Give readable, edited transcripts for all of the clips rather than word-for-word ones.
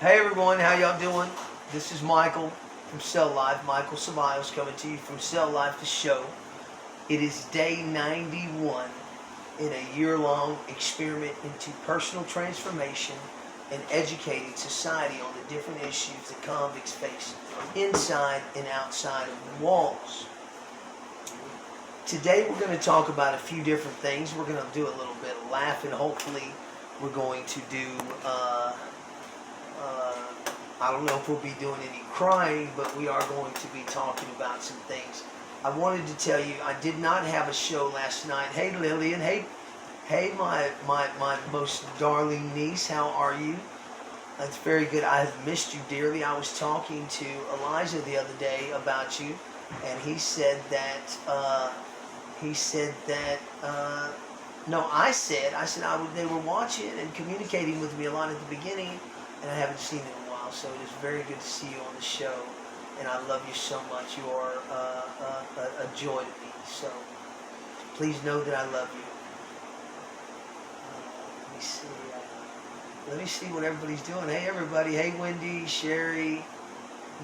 Hey everyone, how y'all doing? This is Michael from Cell Life. Michael Ceballos coming to you from Cell Life the show. It is day 91 in a year-long experiment into personal transformation and educating society on the different issues that convicts face inside and outside of the walls. Today we're going to talk about a few different things. We're going to do a little bit of laughing. Hopefully we're going to do I don't know if we'll be doing any crying, but we are going to be talking about some things. I wanted to tell you, I did not have a show last night. Hey Lillian, hey my most darling niece, how are you? That's very good. I have missed you dearly. I was talking to Elijah the other day about you, and he said that no, I said they were watching and communicating with me a lot at the beginning, and I haven't seen it in a while, so it is very good to see you on the show, and I love you so much. You are a joy to me, so please know that I love you. Let me see what everybody's doing. Hey everybody, hey Wendy, Sherry,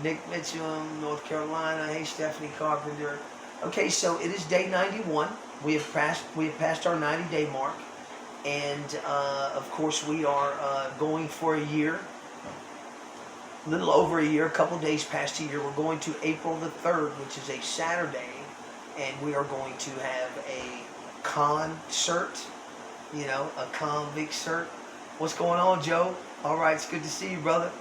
Nick Mitchum, North Carolina, hey Stephanie Carpenter. Okay, so it is day 91. We have passed our 90-day mark, and of course we are going for a year, a little over a year, a couple days past a year. We're going to April the 3rd, which is a Saturday, and we are going to have a concert, a convict cert. What's going on, Joe? All right, it's good to see you, brother.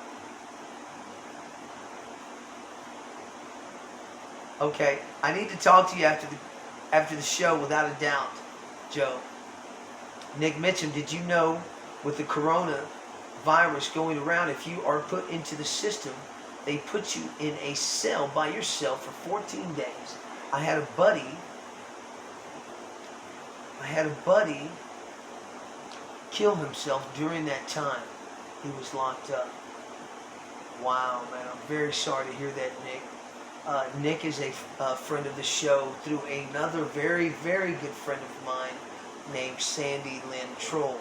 Okay, I need to talk to you after the show, without a doubt, Joe. Nick Mitchum, did you know with the coronavirus going around, if you are put into the system, they put you in a cell by yourself for 14 days. I had a buddy kill himself during that time. He was locked up. Wow, man, I'm very sorry to hear that, Nick. Nick is a friend of the show through another very, very good friend of mine named Sandy Lynn Troll.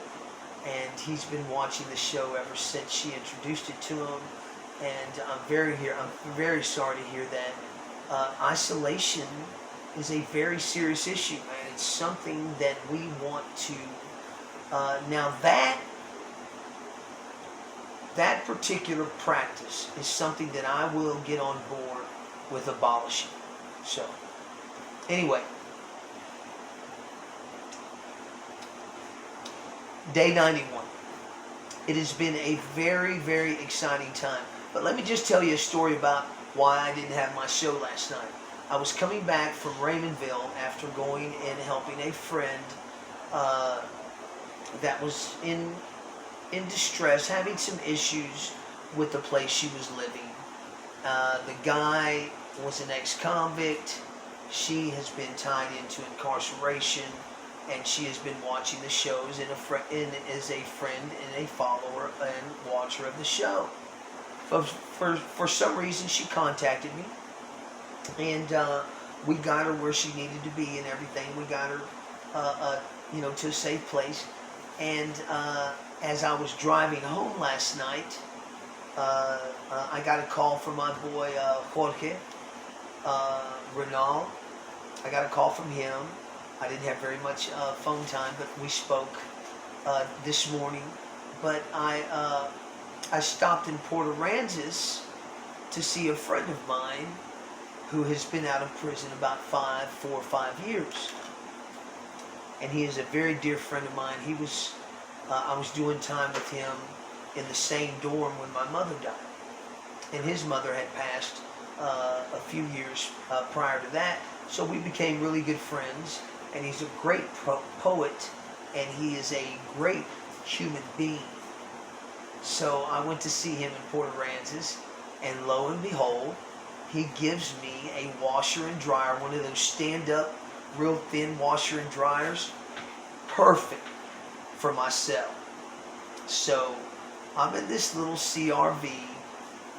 And he's been watching the show ever since she introduced it to him. And I'm very sorry to hear that. Isolation is a very serious issue, man. It's something that we want to... now that particular practice is something that I will get on board with abolishing. So, anyway, day 91. It has been a very, very exciting time. But let me just tell you a story about why I didn't have my show last night. I was coming back from Raymondville after going and helping a friend that was in distress, having some issues with the place she was living. The guy was an ex-convict. She has been tied into incarceration, and she has been watching the shows and is a friend and a follower and watcher of the show. But for some reason, she contacted me, and we got her where she needed to be and everything. We got her, to a safe place. And as I was driving home last night, I got a call from my boy Jorge Renal. I got a call from him. I didn't have very much phone time, but we spoke this morning. But I stopped in Port Aransas to see a friend of mine who has been out of prison about 4 or 5 years. And he is a very dear friend of mine. I was doing time with him in the same dorm when my mother died. And his mother had passed a few years prior to that. So we became really good friends. And he's a great poet, and he is a great human being. So I went to see him in Port Aransas, and lo and behold, he gives me a washer and dryer, one of those stand-up, real thin washer and dryers, perfect for my cell. So I'm in this little CRV,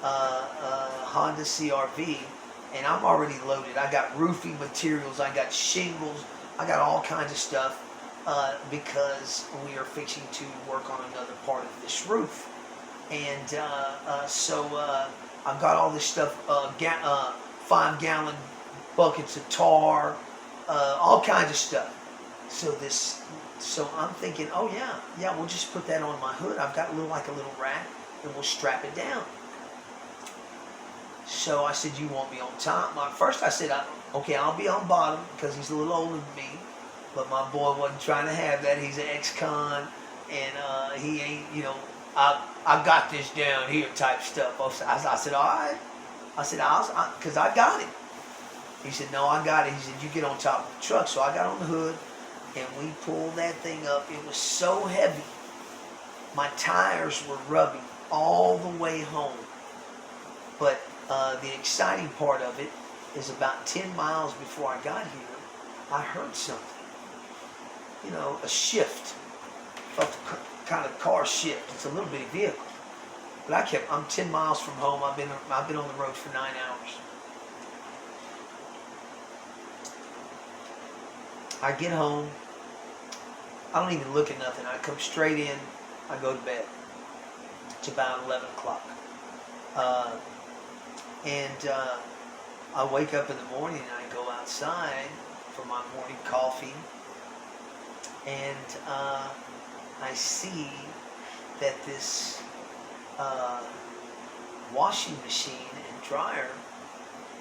Honda CRV, and I'm already loaded. I got roofing materials, I got shingles, I got all kinds of stuff because we are fixing to work on another part of this roof. And so I've got all this stuff, 5-gallon buckets of tar, all kinds of stuff. So I'm thinking, oh yeah, we'll just put that on my hood. I've got a little rack, and we'll strap it down. So I said, you want me on top? First I said, okay, I'll be on bottom because he's a little older than me. But my boy wasn't trying to have that. He's an ex-con, and he ain't, I got this down here type stuff. I said, all right. I said, because I got it. He said, no, I got it. He said, you get on top of the truck. So I got on the hood, and we pulled that thing up. It was so heavy. My tires were rubbing all the way home. But the exciting part of it is about 10 miles before I got here, I heard something. A shift. Felt the kind of car shift. It's a little bitty vehicle. But I'm 10 miles from home. I've been on the road for 9 hours. I get home. I don't even look at nothing. I come straight in. I go to bed. It's about 11 o'clock. And I wake up in the morning and I go outside for my morning coffee. And I see that this washing machine and dryer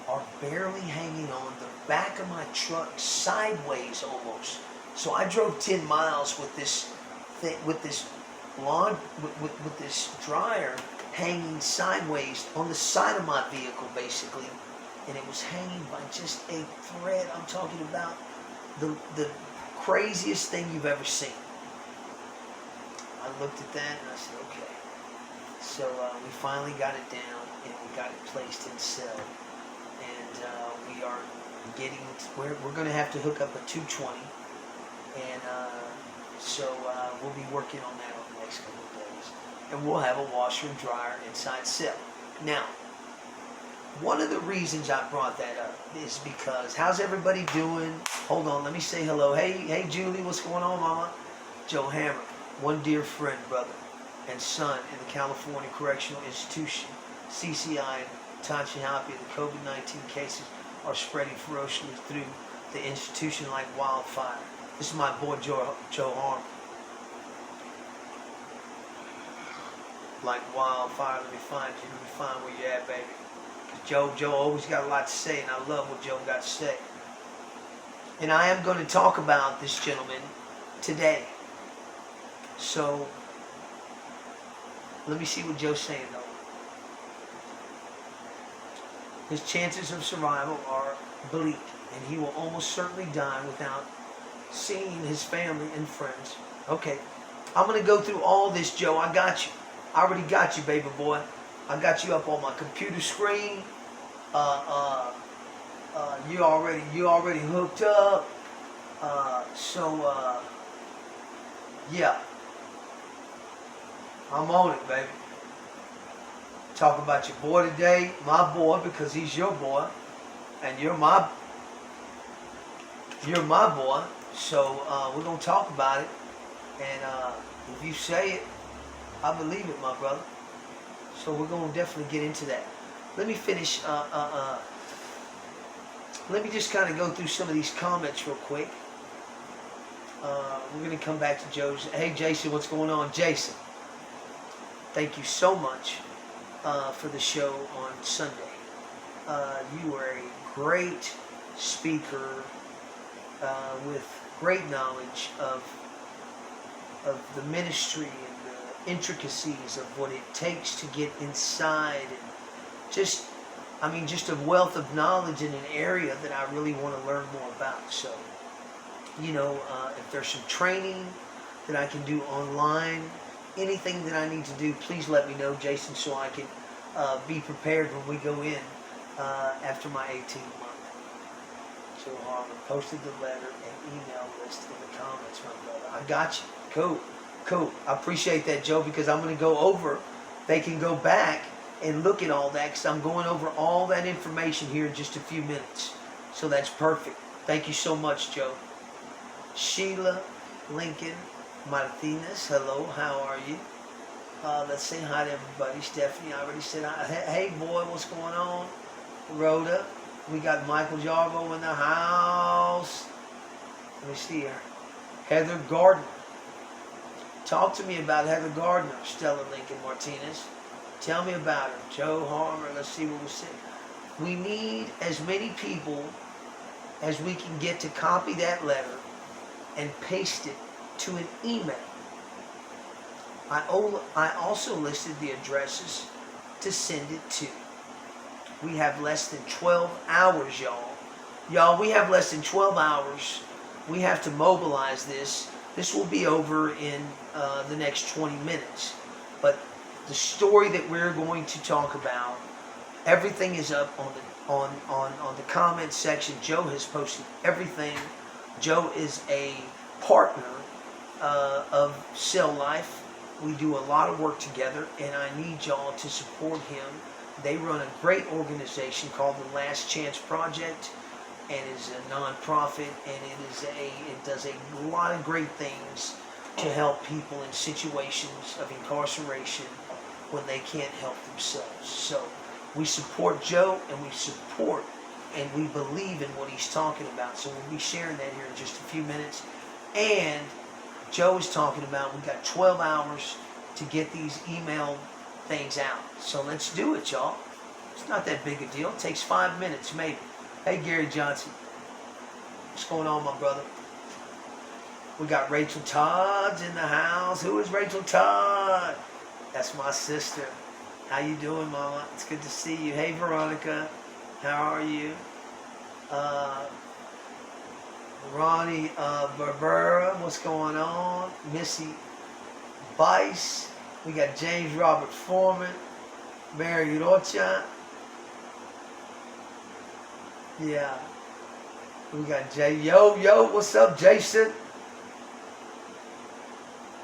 are barely hanging on the back of my truck, sideways almost. So I drove 10 miles with this thing, with this dryer hanging sideways on the side of my vehicle, basically, and it was hanging by just a thread. I'm talking about the craziest thing you've ever seen. I looked at that and I said, okay. So we finally got it down and we got it placed in cell. And we are we're going to have to hook up a 220. And so we'll be working on that over the next couple of days. And we'll have a washer and dryer inside cell. Now, one of the reasons I brought that up is because, how's everybody doing? Hold on, let me say hello. Hey Julie, what's going on, Mama? Joe Hammer, one dear friend, brother, and son in the California Correctional Institution, CCI, and Tanchihapi, the COVID-19 cases are spreading ferociously through the institution like wildfire. This is my boy Joe Harm. Like wildfire, let me find you. Let me find where you're at, baby. Joe always got a lot to say, and I love what Joe got to say. And I am going to talk about this gentleman today. So, let me see what Joe's saying, though. His chances of survival are bleak, and he will almost certainly die without seeing his family and friends. Okay, I'm going to go through all this, Joe. I got you. I already got you, baby boy. I got you up on my computer screen. You already hooked up. Yeah. I'm on it, baby. Talk about your boy today, my boy, because he's your boy, and you're my boy. So we're gonna talk about it, and if you say it, I believe it, my brother. So we're gonna definitely get into that. Let me finish. Let me just kind of go through some of these comments real quick. We're gonna come back to Joe's. Hey, Jason, what's going on, Jason? Thank you so much for the show on Sunday. You were a great speaker with great knowledge of the ministry and the intricacies of what it takes to get inside, and just a wealth of knowledge in an area that I really want to learn more about. So, if there's some training that I can do online, anything that I need to do, please let me know, Jason, so I can be prepared when we go in after my 18th month. So Harlan posted the letter and email list in the comments, my brother. I got you. Cool. I appreciate that, Joe, because I'm going to go over. They can go back and look at all that, because I'm going over all that information here in just a few minutes. So that's perfect. Thank you so much, Joe. Sheila Lincoln Martinez, hello, how are you? Let's say hi to everybody. Stephanie, I already said hi. Hey, boy, what's going on? Rhoda. We got Michael Jarbo in the house. Let me see here. Heather Gardner. Talk to me about Heather Gardner, Stella Lincoln Martinez. Tell me about her. Joe Harmer. Let's see what we say. We need as many people as we can get to copy that letter and paste it to an email. I also listed the addresses to send it to. We have less than 12 hours, y'all. Y'all, we have less than 12 hours. We have to mobilize this. This will be over in the next 20 minutes. But the story that we're going to talk about, everything is up on the comment section. Joe has posted everything. Joe is a partner of Cell Life. We do a lot of work together, and I need y'all to support him. They run a great organization called the Last Chance Project, and is a nonprofit, and it does a lot of great things to help people in situations of incarceration when they can't help themselves. So we support Joe, and we support and we believe in what he's talking about. So we'll be sharing that here in just a few minutes. And Joe is talking about we got 12 hours to get these email things out. So let's do it, y'all. It's not that big a deal. It takes 5 minutes, maybe. Hey, Gary Johnson. What's going on, my brother? We got Rachel Todd's in the house. Who is Rachel Todd? That's my sister. How you doing, Mama? It's good to see you. Hey, Veronica. How are you? Ronnie Barbera, what's going on? Missy Bice. We got James Robert Foreman. Mary Rocha. Yeah. We got Jay. Yo, what's up, Jason?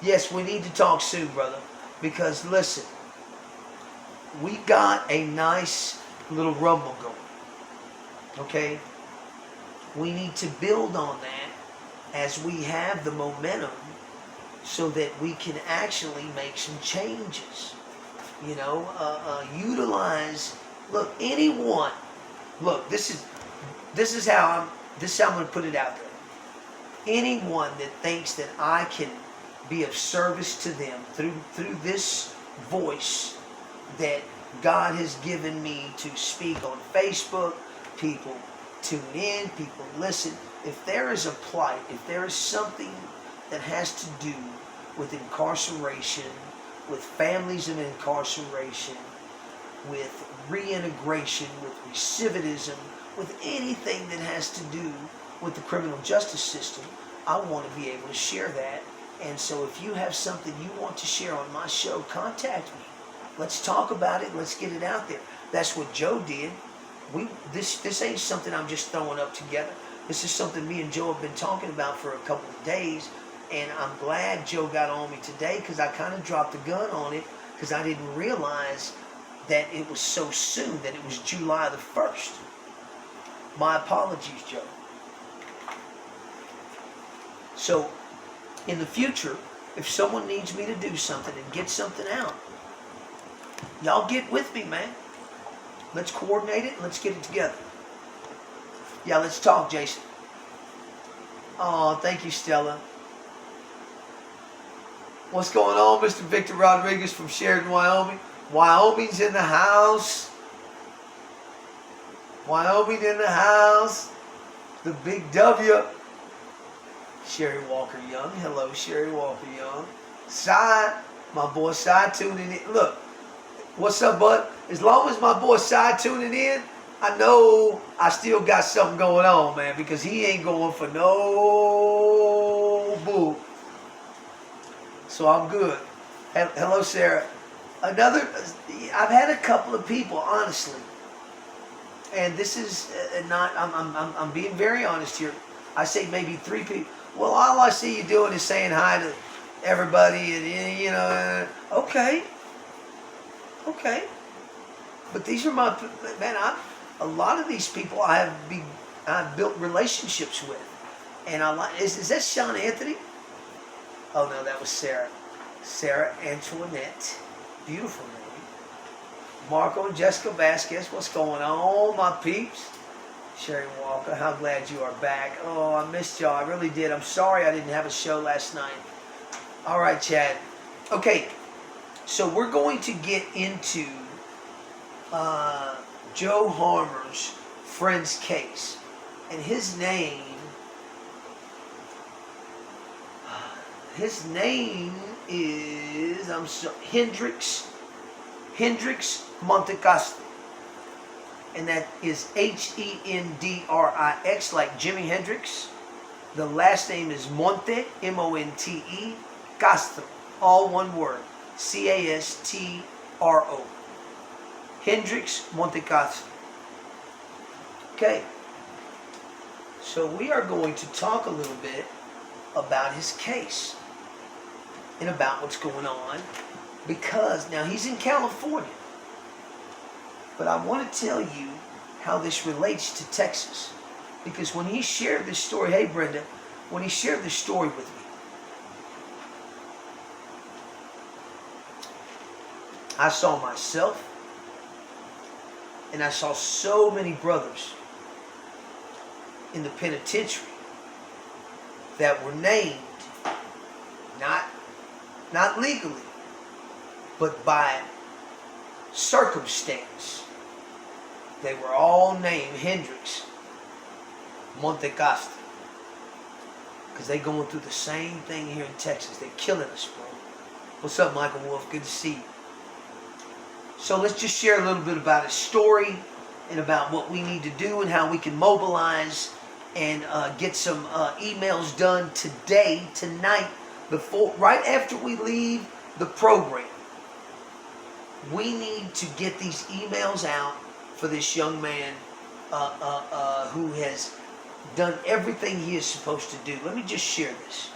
Yes, we need to talk soon, brother. Because, listen, we got a nice little rumble going. Okay? We need to build on that as we have the momentum so that we can actually make some changes. You know, utilize, look, anyone, look, this is how I'm going to put it out there. Anyone that thinks that I can be of service to them through this voice that God has given me to speak on Facebook, people tune in, people listen. If there is a plight, if there is something that has to do with incarceration, with families of incarceration, with reintegration, with recidivism, with anything that has to do with the criminal justice system, I want to be able to share that. And so if you have something you want to share on my show, contact me. Let's talk about it. Let's get it out there. That's what Joe did. This ain't something I'm just throwing up together. This is something me and Joe have been talking about for a couple of days. And I'm glad Joe got on me today because I kind of dropped the gun on it because I didn't realize that it was so soon, that it was July the 1st. My apologies, Joe. So, in the future, if someone needs me to do something and get something out, y'all get with me, man. Let's coordinate it and let's get it together. Yeah, let's talk, Jason. Oh, thank you, Stella. What's going on, Mr. Victor Rodriguez from Sheridan, Wyoming? Wyoming's in the house. Wyoming in the house. The big W. Sherry Walker Young. Hello, Sherry Walker Young. Cy, my boy Cy tuning in. Look, what's up, bud? As long as my boy Cy tuning in, I know I still got something going on, man, because he ain't going for no boo. So I'm good. Hello, Sarah. I've had a couple of people, honestly, and this is not, I'm being very honest here. I say maybe 3 people. Well, all I see you doing is saying hi to everybody, and you know, okay. But these are my, man, a lot of these people I've built relationships with, and I like. Is that Sean Anthony? Oh no, that was Sarah. Sarah Antoinette, beautiful name. Marco and Jessica Vasquez, what's going on, my peeps? Sherry Walker, how glad you are back. Oh, I missed y'all, I really did. I'm sorry I didn't have a show last night. All right, Chad. Okay, so we're going to get into Joe Harmer's friend's case. And his name is, Hendricks Montecastro. And that is Hendrix, like Jimi Hendrix. The last name is Monte, M-O-N-T-E, Castro, all one word, C-A-S-T-R-O. Hendricks Montecastro. Okay, so we are going to talk a little bit about his case and about what's going on, because now he's in California, but I want to tell you how this relates to Texas, because when he shared this story, hey Brenda, when he shared this story with me, I saw myself and I saw so many brothers in the penitentiary that were named, not legally, but by circumstance. They were all named Hendricks Montecastro, because they going through the same thing here in Texas. They're killing us, bro. What's up, Michael Wolf? Good to see you. So let's just share a little bit about his story and about what we need to do and how we can mobilize and get some emails done today, tonight, right after we leave the program. We need to get these emails out for this young man who has done everything he is supposed to do. Let me just share this.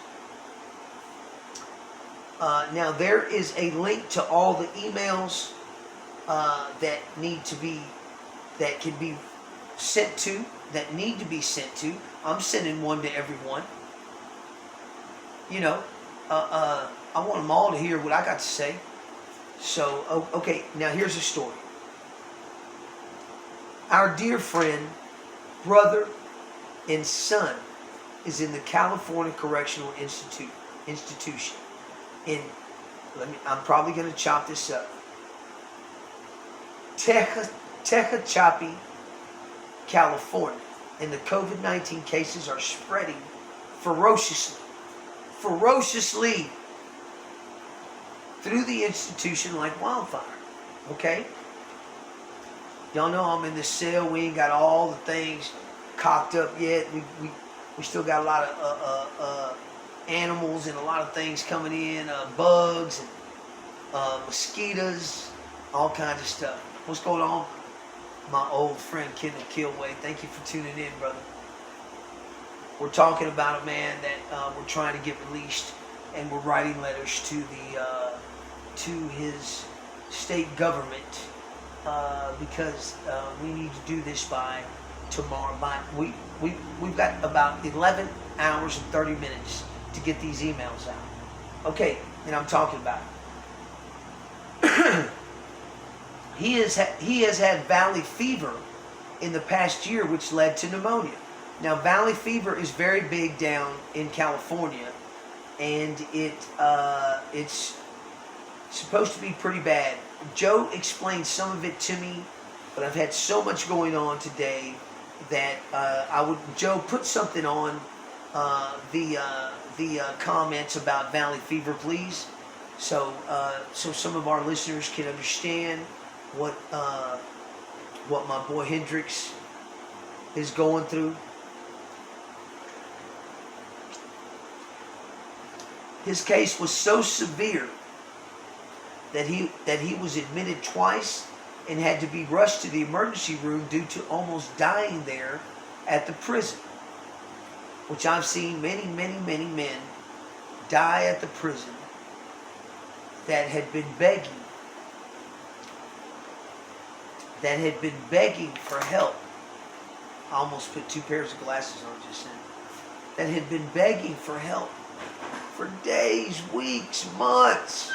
Now there is a link to all the emails that need to be, that can be sent to, that need to be sent to. I'm sending one to everyone. You know, I want them all to hear what I got to say. So, okay, now here's the story. Our dear friend, brother, and son is in the California Correctional Institution. I'm probably going to chop this up. Tehachapi, California. And the COVID-19 cases are spreading ferociously through the institution like wildfire. Okay? Y'all know I'm in the cell. We ain't got all the things cocked up yet. We still got a lot of animals and a lot of things coming in, bugs and mosquitoes, all kinds of stuff. What's going on? My old friend Kendall Kilway, thank you for tuning in, brother. We're talking about a man that we're trying to get released, and we're writing letters to to his state government because we need to do this by tomorrow. We've got about 11 hours and 30 minutes to get these emails out. Okay, and I'm talking about it. He has had valley fever in the past year, which led to pneumonia. Now, valley fever is very big down in California, and it's supposed to be pretty bad. Joe explained some of it to me, but I've had so much going on today that Joe, put something on the comments about valley fever, please, so some of our listeners can understand what my boy Hendricks is going through. His case was so severe that he was admitted twice and had to be rushed to the emergency room due to almost dying there at the prison, which I've seen many men die at the prison that had been begging for help. I almost put two pairs of glasses on just then. That had been begging for help for days, weeks, months,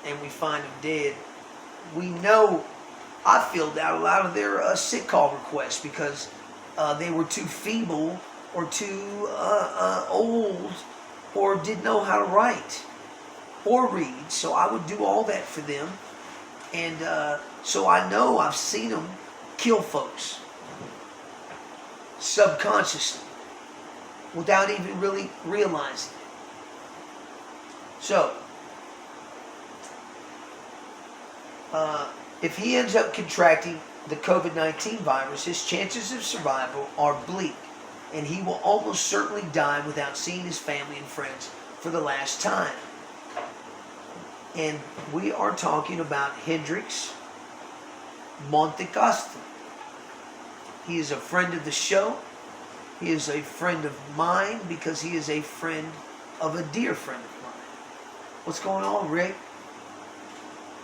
and we find them dead. We know I filled out a lot of their sick call requests because they were too feeble or too old or didn't know how to write or read. So I would do all that for them. And so I know I've seen them kill folks subconsciously without even really realizing it. So, if he ends up contracting the COVID-19 virus, his chances of survival are bleak, and he will almost certainly die without seeing his family and friends for the last time. And we are talking about Hendricks Montecastro. He is a friend of the show. He is a friend of mine because he is a friend of a dear friend of mine. What's going on, Rick?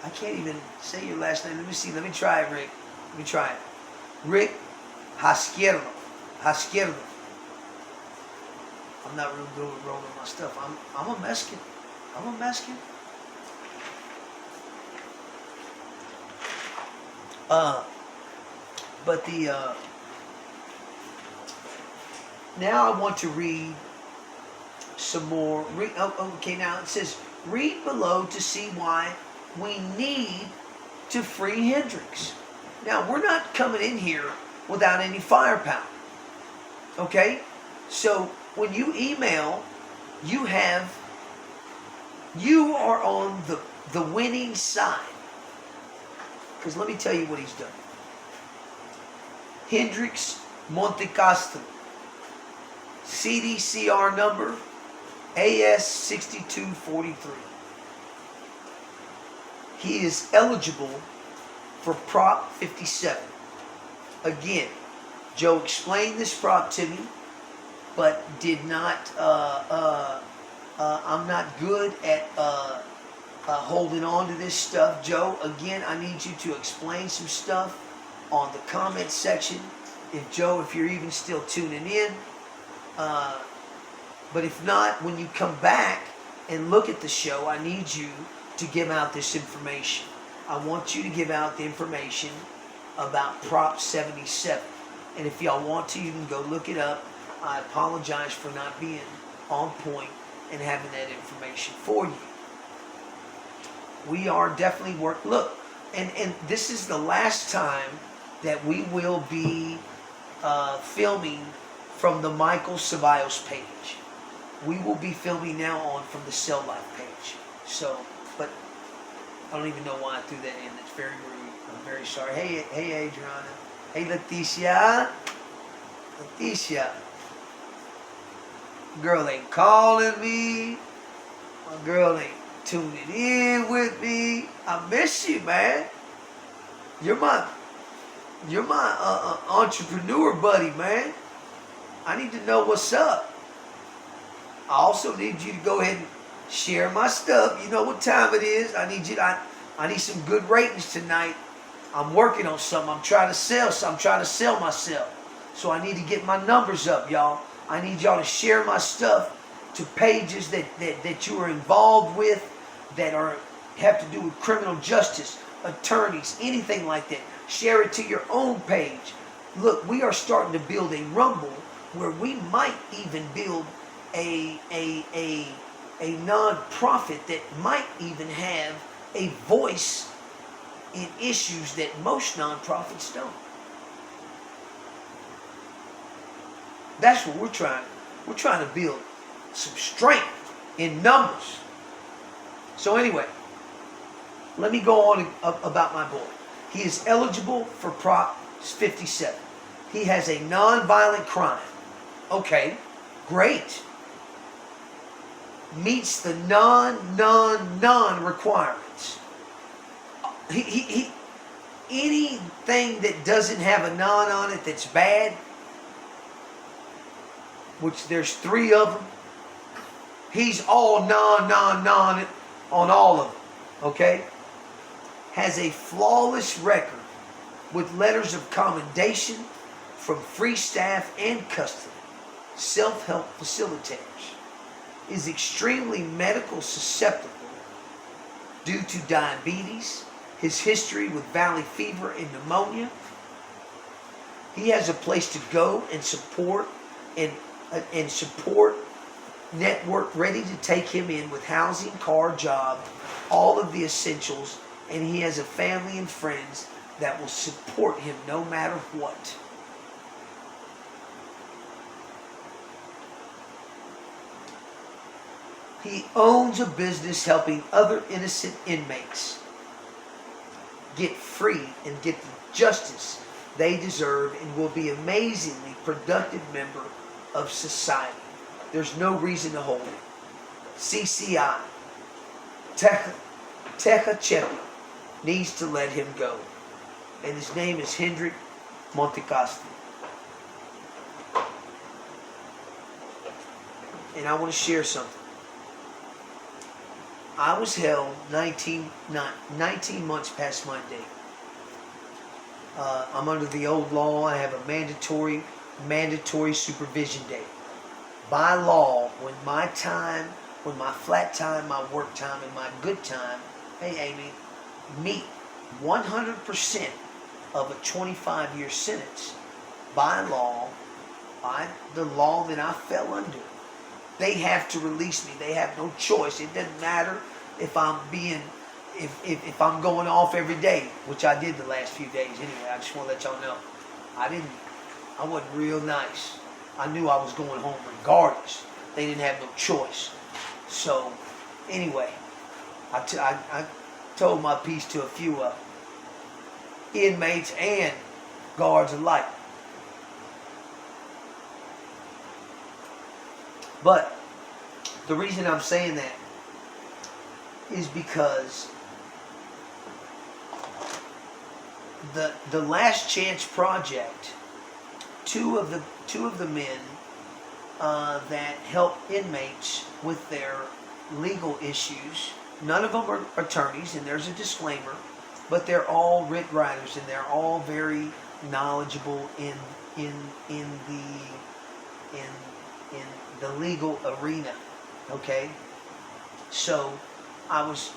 I can't even say your last name. Let me see. Let me try it, Rick. Let me try it. Rick Hasquierdo. Hasquierdo. I'm not real good with rolling my stuff. I'm a Mexican. I'm a Mexican. But now I want to read some more. Okay, now it says, read below to see why we need to free Hendricks. Now, we're not coming in here without any firepower. Okay? So, when you email, you are on the winning side. Because let me tell you what he's done. Hendricks Montecastro. CDCR number AS6243. He is eligible for Prop 57. Again, Joe explained this prop to me, but did not, I'm not good at holding on to this stuff. Joe, again, I need you to explain some stuff on the comment section. If you're even still tuning in. But if not, when you come back and look at the show, I need you to give out this information. I want you to give out the information about Prop 77. And if y'all want to, you can go look it up. I apologize for not being on point and having that information for you. We are definitely look, and this is the last time that we will be filming from the Michael Ceballos page. We will be filming now from the Cell Life page. So, but I don't even know why I threw that in. That's very rude. I'm very sorry. Hey, Adriana. Hey, Leticia. Leticia. Girl ain't calling me. My girl ain't tuning in with me. I miss you, man. You're my entrepreneur buddy, man. I need to know what's up. I also need you to go ahead and share my stuff. You know what time it is. I need some good ratings tonight. I'm working on something. I'm trying to sell something. I'm trying to sell myself. So I need to get my numbers up, y'all. I need y'all to share my stuff to pages that you are involved with that have to do with criminal justice, attorneys, anything like that. Share it to your own page. Look, we are starting to build a rumble where we might even build a non-profit that might even have a voice in issues that most non-profits don't. That's what we're trying. We're trying to build some strength in numbers. So anyway, let me go on about my boy. He is eligible for Prop 57. He has a non-violent crime. Okay, great. Meets the non requirements. He anything that doesn't have a non on it that's bad, which there's 3 of them, he's all non on all of them. Okay? Has a flawless record with letters of commendation from free staff and custody, self-help facilitators. is extremely medical susceptible due to diabetes, his history with valley fever and pneumonia. He has a place to go and support network ready to take him in with housing, car, job, all of the essentials, and he has a family and friends that will support him no matter what. He owns a business helping other innocent inmates get free and get the justice they deserve, and will be an amazingly productive member of society. There's no reason to hold him. CCI, Tehachepi, needs to let him go. And his name is Hendricks Montecastro. And I want to share something. I was held 19 months past my date. I'm under the old law. I have a mandatory supervision date. By law, when my flat time, my work time, and my good time, hey Amy, meet 100% of a 25-year sentence, by law, by the law that I fell under, they have to release me. They have no choice. It doesn't matter if I'm going off every day, which I did the last few days anyway. I just want to let y'all know. I wasn't real nice. I knew I was going home regardless. They didn't have no choice. So, anyway, I told my piece to a few inmates and guards alike. But the reason I'm saying that is because the Last Chance Project, two of the men that help inmates with their legal issues, none of them are attorneys, and there's a disclaimer, but they're all writ writers, and they're all very knowledgeable in the legal arena. Okay, so I was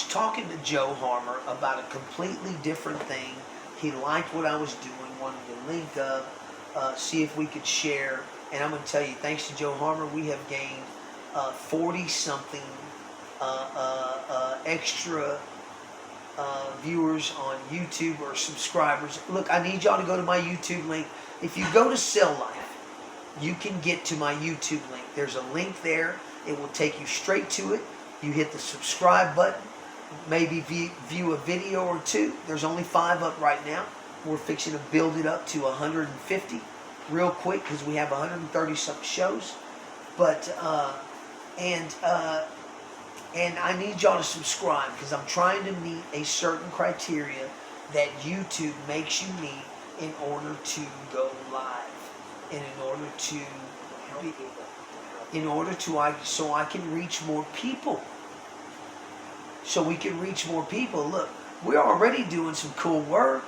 talking to Joe Harmer about a completely different thing. He liked what I was doing, wanted to link up, see if we could share. And I'm going to tell you, thanks to Joe Harmer, we have gained 40-something extra viewers on YouTube, or subscribers. Look, I need y'all to go to my YouTube link. If you go to Cell Life, you can get to my YouTube link. There's a link there. It will take you straight to it. You hit the subscribe button, maybe view a video or two. There's only 5 up right now. We're fixing to build it up to 150 real quick because we have 130-something shows. But and I need y'all to subscribe because I'm trying to meet a certain criteria that YouTube makes you meet in order to go live, and so I can reach more people. So we can reach more people. Look, we're already doing some cool work.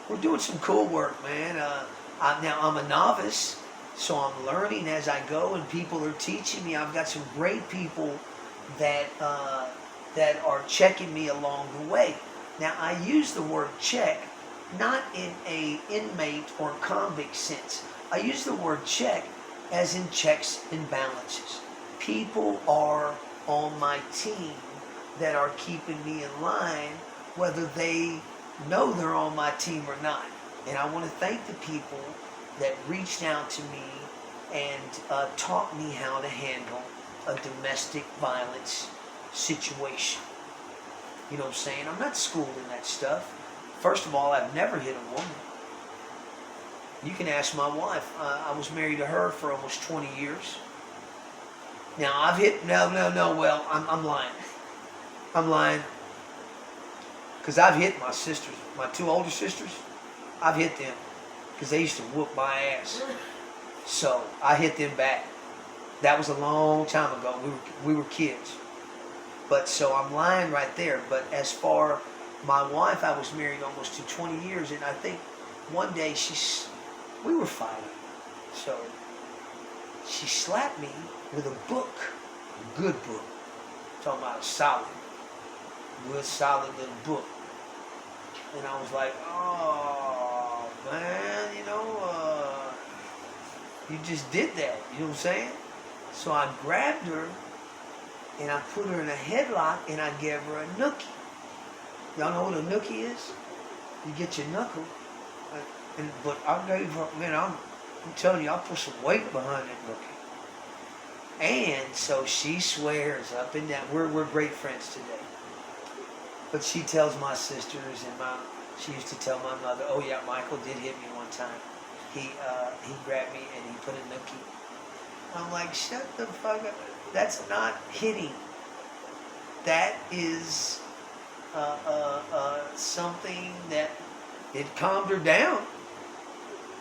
We're doing some cool work, man. Now I'm a novice, so I'm learning as I go, and people are teaching me. I've got some great people that are checking me along the way. Now I use the word check not in a inmate or convict sense. I use the word check as in checks and balances. People are on my team that are keeping me in line, whether they know they're on my team or not. And I want to thank the people that reached out to me and taught me how to handle a domestic violence situation. You know what I'm saying? I'm not schooled in that stuff. First of all, I've never hit a woman. You can ask my wife. I was married to her for almost 20 years. Now, I've hit... No, well, I'm lying. I'm lying. Because I've hit my sisters. My 2 older sisters, I've hit them. Because they used to whoop my ass. So, I hit them back. That was a long time ago. We were kids. But, so I'm lying right there. But as far... My wife, I was married almost to 20 years. And I think one day we were fighting. So, she slapped me with a book. A good book. I'm talking about a solid, good, solid little book. And I was like, oh, man, you just did that. You know what I'm saying? So I grabbed her, and I put her in a headlock, and I gave her a nookie. Y'all know what a nookie is? You get your knuckle. But I gave her, man, I'm telling you, I put some weight behind that nookie. And so she swears up and down. We're great friends today. But she tells my sisters and she used to tell my mother, oh yeah, Michael did hit me one time. He grabbed me and he put a nookie. I'm like, shut the fuck up. That's not hitting. That is something that it calmed her down,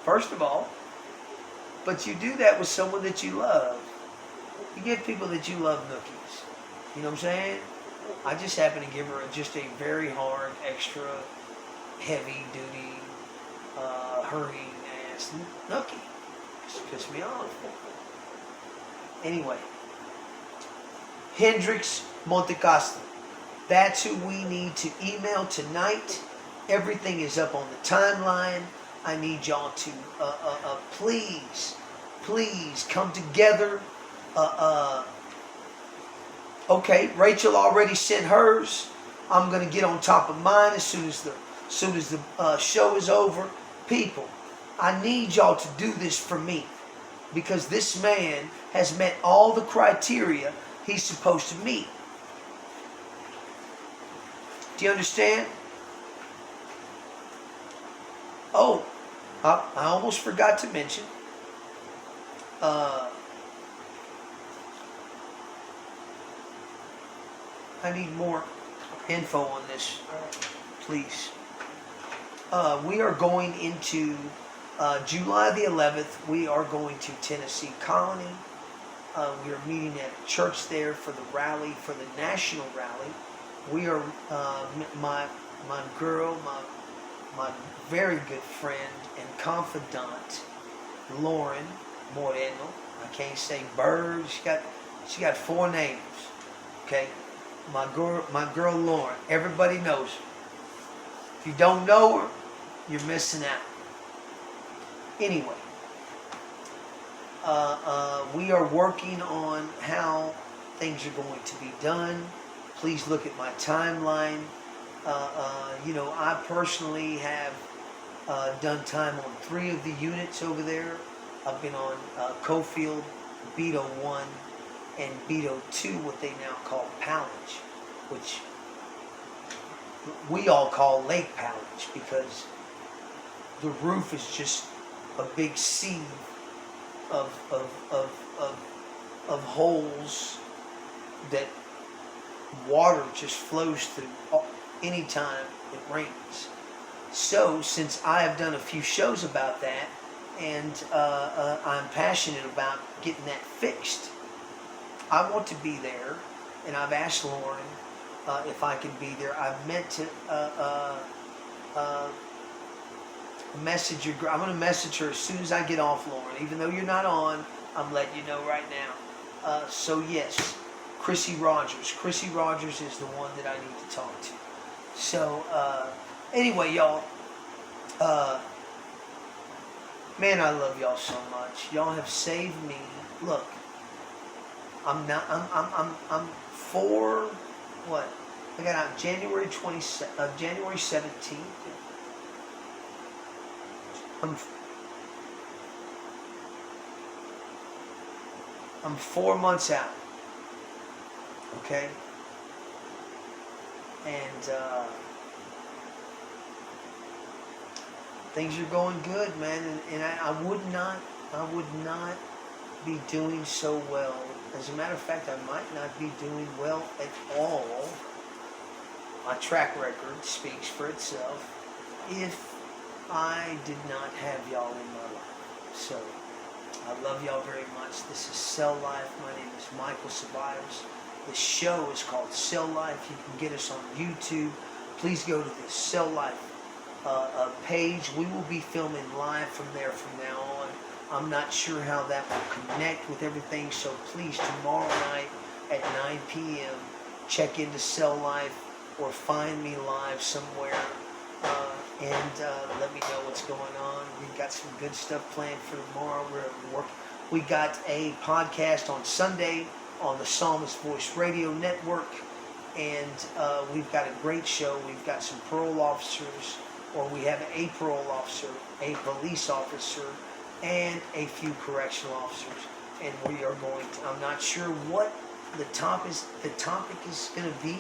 first of all. But you do that with someone that you love. You give people that you love nookies. You know what I'm saying? I just happen to give her just a very hard, extra, heavy-duty, hurting-ass nookie. Just pissed me off. Anyway, Hendricks Montecastro. That's who we need to email tonight. Everything is up on the timeline. I need y'all to please come together. Okay, Rachel already sent hers. I'm gonna get on top of mine as soon as the show is over. People, I need y'all to do this for me, because this man has met all the criteria he's supposed to meet. Do you understand? Oh, I almost forgot to mention. I need more info on this, please. We are going into July the 11th. We are going to Tennessee Colony. We are meeting at a church there for the rally, for the national rally. We are my girl, my very good friend and confidant, Lauren Moreno. I can't say Bird. She got 4 names. Okay. My girl Lauren. Everybody knows her. If you don't know her, you're missing out. Anyway, we are working on how things are going to be done. Please look at my timeline. I personally have done time on 3 of the units over there. I've been on Cofield, Beto 1, and Beto 2, what they now call Powledge, which we all call Lake Powledge, because the roof is just a big sea of holes that water just flows through anytime it rains. So, since I have done a few shows about that, and I'm passionate about getting that fixed, I want to be there, and I've asked Lauren if I can be there. I've meant to message your girl. I'm going to message her as soon as I get off, Lauren. Even though you're not on, I'm letting you know right now. So yes, Chrissy Rogers. Chrissy Rogers is the one that I need to talk to. So anyway, y'all. Man, I love y'all so much. Y'all have saved me. Look, I'm 4. What? I got out January 17th. I'm 4 months out. Okay? And things are going good, man. And I would not be doing so well. As a matter of fact, I might not be doing well at all. My track record speaks for itself if I did not have y'all in my life. So, I love y'all very much. This is Cell Life. My name is Michael Ceballos. The show is called Cell Life. You can get us on YouTube. Please go to the Cell Life page. We will be filming live from there from now on. I'm not sure how that will connect with everything, so please, tomorrow night, at 9 p.m. Check into Cell Life or find me live somewhere. And let me know what's going on. We've got some good stuff planned for tomorrow. We got a podcast on Sunday on the Psalmist Voice Radio Network, and we've got a great show. We've got some parole officers, or we have a parole officer, a police officer, and a few correctional officers. And we are going to, I'm not sure what the topic is going to be,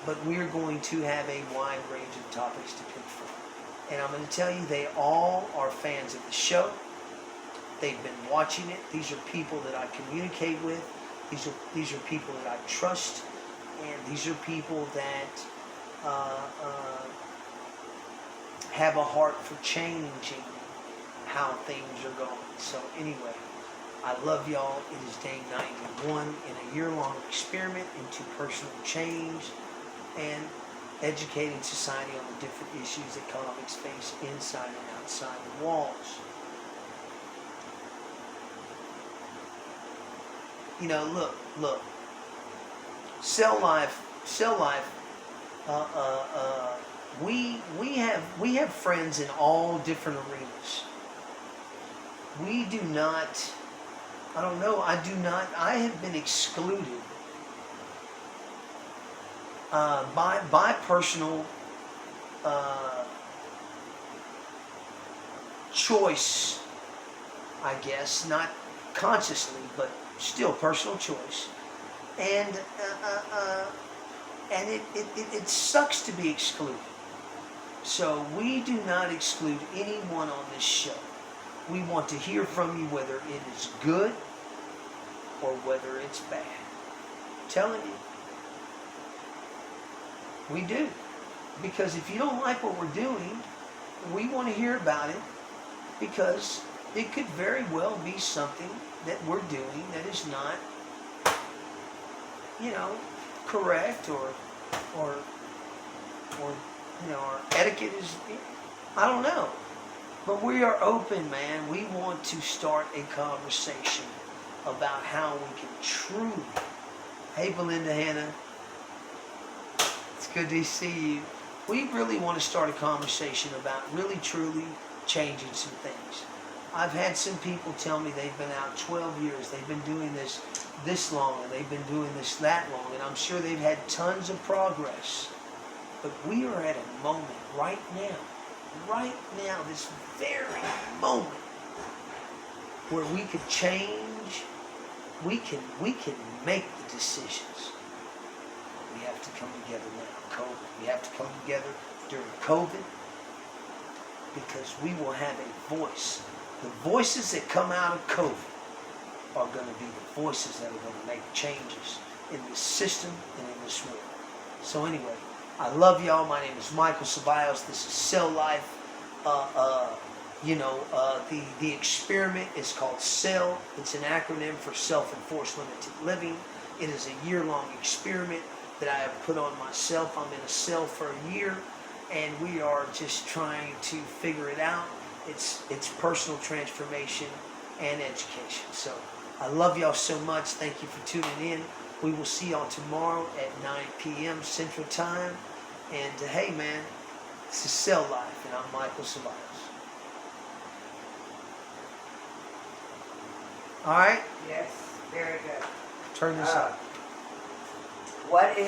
but we are going to have a wide range of topics to pick from. And I'm going to tell you, they all are fans of the show. They've been watching it. These are people that I communicate with. These are people that I trust. And these are people that have a heart for changing how things are going. So anyway, I love y'all. It is day 91 in a year-long experiment into personal change and educating society on the different issues that comics face inside and outside the walls. You know, look. Cell Life. We have friends in all different arenas. We do not. I don't know. I have been excluded by personal choice, I guess, not consciously, but still personal choice, and it sucks to be excluded. So we do not exclude anyone on this show. We want to hear from you whether it is good or whether it's bad. I'm telling you. We do. Because if you don't like what we're doing, we want to hear about it, because it could very well be something that we're doing that is not, correct, or our etiquette is, I don't know. But we are open, man. We want to start a conversation about how we can truly, hey Belinda Hannah, it's good to see you. We really want to start a conversation about really truly changing some things. I've had some people tell me they've been out 12 years, they've been doing this long, and they've been doing this that long, and I'm sure they've had tons of progress. But we are at a moment right now, this very moment, where we could change, we can make the decisions. We have to come together now, COVID. We have to come together during COVID, because we will have a voice. The voices that come out of COVID are going to be the voices that are going to make changes in this system and in this world. So anyway, I love y'all. My name is Michael Ceballos. This is Cell Life. The experiment is called CELL. It's an acronym for Self-Enforced Limited Living. It is a year-long experiment that I have put on myself. I'm in a cell for a year, and we are just trying to figure it out. It's personal transformation and education. So I love y'all so much. Thank you for tuning in. We will see y'all tomorrow at 9 p.m. Central Time. And hey, man, this is Cell Life, and I'm Michael Ceballos. All right? Yes, very good. Turn this up. What is